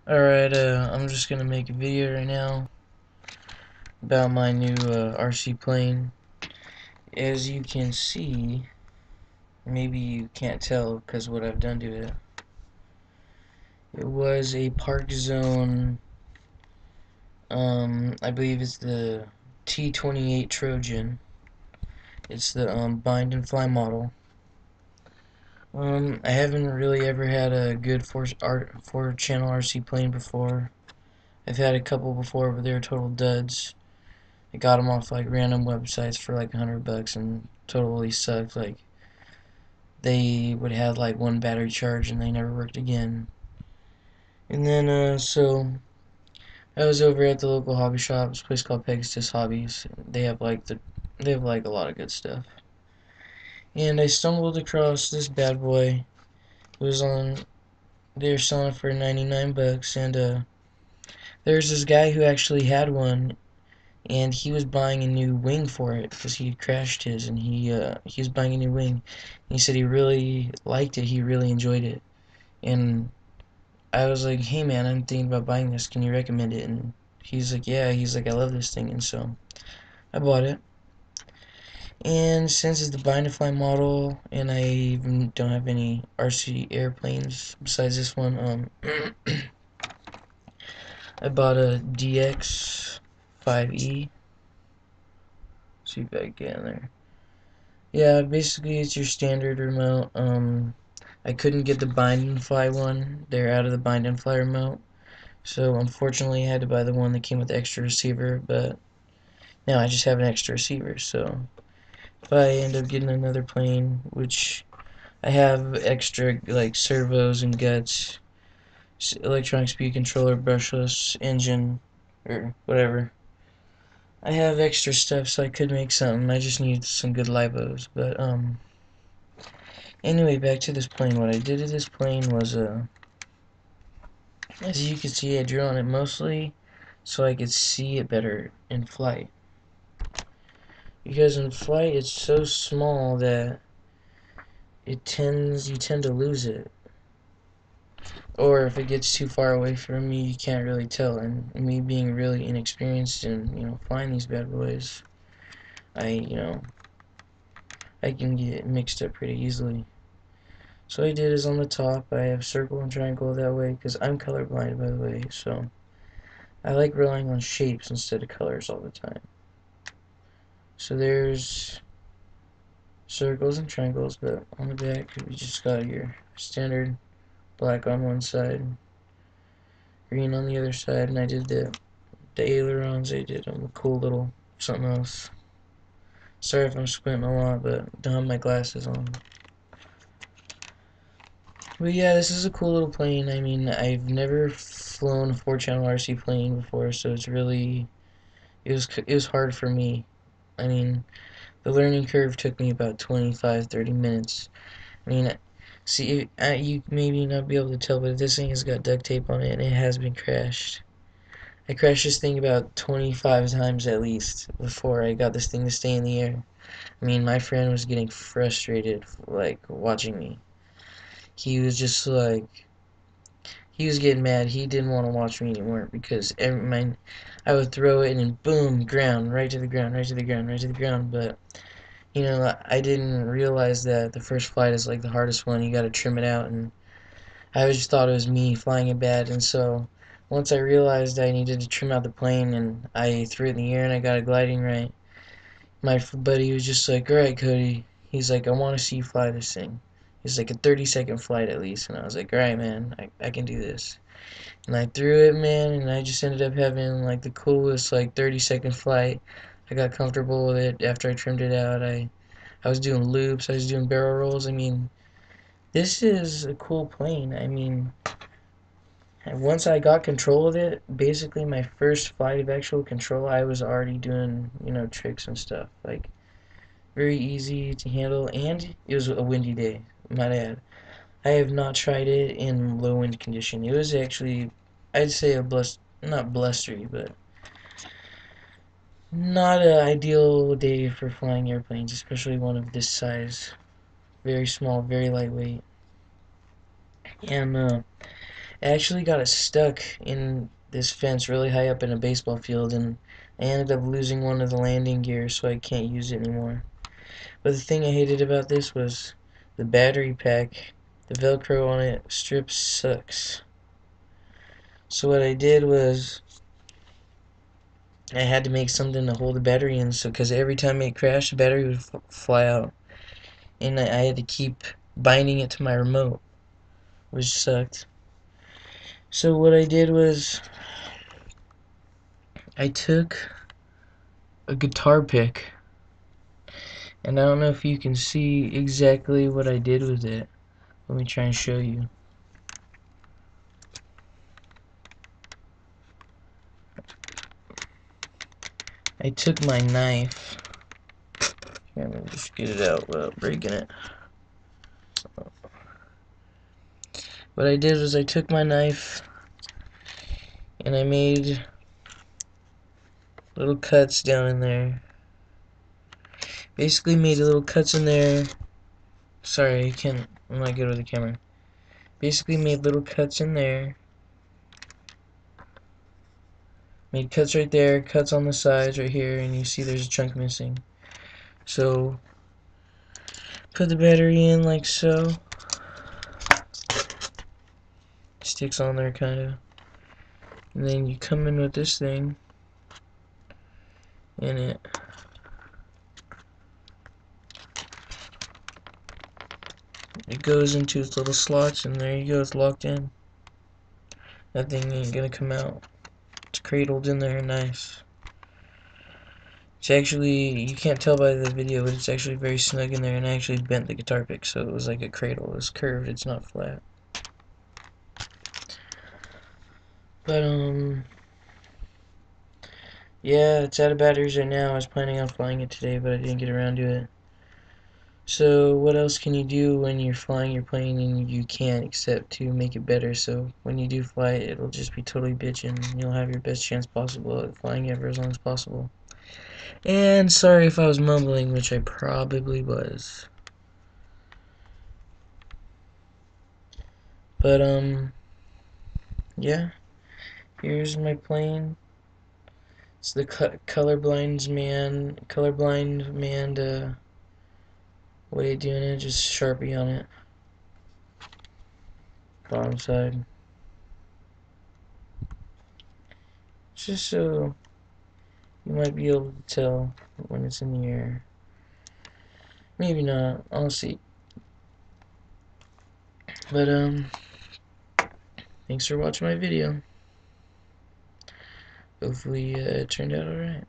Alright, I'm just gonna make a video right now about my new RC plane. As you can see, maybe you can't tell because what I've done to it. It was a Parkzone, I believe it's the T-28 Trojan. It's the bind and fly model. I haven't really ever had a good four channel RC plane before. I've had a couple before, but they were total duds. I got them off like random websites for like $100 and totally sucked. Like they would have like one battery charge and they never worked again. And then so I was over at the local hobby shop, this place called Pegasus Hobbies. They have like a lot of good stuff. And I stumbled across this bad boy. It was on they were selling it for $99 and there's this guy who actually had one and he was buying a new wing for it because he had crashed his, and he was buying a new wing. And he said he really liked it, he really enjoyed it, and I was like, hey man, I'm thinking about buying this. Can you recommend it? And he's like, yeah. He's like, I love this thing, and so I bought it. And since it's the bind and fly model, and I even don't have any RC airplanes besides this one, I bought a DX5e. See if I can get in there. Yeah, basically it's your standard remote. I couldn't get the bind and fly one. They're out of the bind and fly remote. So unfortunately I had to buy the one that came with the extra receiver, but now I just have an extra receiver. So if I end up getting another plane, which I have extra like servos and guts, electronic speed controller, brushless engine, or whatever. I have extra stuff so I could make something. I just need some good libos, but anyway, back to this plane. What I did to this plane was, as you can see, I drew on it mostly so I could see it better in flight. Because in flight, it's so small that you tend to lose it. Or if it gets too far away from you, you can't really tell. And me being really inexperienced in, flying these bad boys, I I can get mixed up pretty easily. So what I did is on the top, I have circle and triangle that way, because I'm colorblind, by the way, so I like relying on shapes instead of colors all the time. So there's circles and triangles, but on the back, we just got your standard black on one side, green on the other side, and I did the ailerons, I did them a cool little something else. Sorry if I'm squinting a lot, but don't have my glasses on. But yeah, this is a cool little plane. I mean, I've never flown a 4-channel RC plane before, so it was hard for me. I mean, the learning curve took me about 25-30 minutes. I mean, see, you maybe not be able to tell, but this thing has got duct tape on it, and it has been crashed. I crashed this thing about 25 times at least before I got this thing to stay in the air. I mean, my friend was getting frustrated, like, watching me. He was just like, he was getting mad. He didn't want to watch me anymore because I would throw it and then boom, ground, right to the ground, right to the ground, right to the ground. But I didn't realize that the first flight is like the hardest one. You got to trim it out, and I just thought it was me flying it bad. And so once I realized I needed to trim out the plane, and I threw it in the air and I got it gliding right, my buddy was just like, "All right, Cody." He's like, "I want to see you fly this thing." It's like a 30-second flight at least, and I was like, "Alright, man, I can do this." And I threw it, man, and I just ended up having like the coolest like 30-second flight. I got comfortable with it after I trimmed it out. I was doing loops, I was doing barrel rolls. I mean, this is a cool plane. I mean, once I got control of it, basically my first flight of actual control, I was already doing, tricks and stuff. Like, very easy to handle, and it was a windy day, might add. I have not tried it in low wind condition. It was actually, I'd say not blustery, but not an ideal day for flying airplanes, especially one of this size. Very small, very lightweight. And I actually got it stuck in this fence really high up in a baseball field, and I ended up losing one of the landing gears, so I can't use it anymore. But the thing I hated about this was the battery pack. The Velcro on it strip sucks. So what I did was I had to make something to hold the battery in, so because every time it crashed, the battery would fly out, and I had to keep binding it to my remote, which sucked. So what I did was I took a guitar pick, and I don't know if you can see exactly what I did with it. Let me try and show you. I took my knife. Here, let me just get it out without breaking it. What I did was I took my knife and I made little cuts down in there. Basically made little cuts in there. Sorry, I'm not good with the camera. Basically made little cuts in there. Made cuts right there, cuts on the sides right here, and you see there's a chunk missing. So, put the battery in like so. Sticks on there kinda. And then you come in with this thing in it. It goes into its little slots, and there you go, it's locked in. That thing ain't gonna come out. It's cradled in there nice. It's actually, you can't tell by the video, but it's actually very snug in there, and I actually bent the guitar pick, so it was like a cradle. It's curved, it's not flat. But, yeah, it's out of batteries right now. I was planning on flying it today, but I didn't get around to it. So, what else can you do when you're flying your plane and you can't except to make it better? So, when you do fly it, it'll just be totally bitchin'. You'll have your best chance possible at flying it for as long as possible. And sorry if I was mumbling, which I probably was. But, yeah. Here's my plane. It's the colorblind man way of doing it, just Sharpie on it. Bottom side. Just so you might be able to tell when it's in the air. Maybe not, I'll see. But, thanks for watching my video. Hopefully, it turned out alright.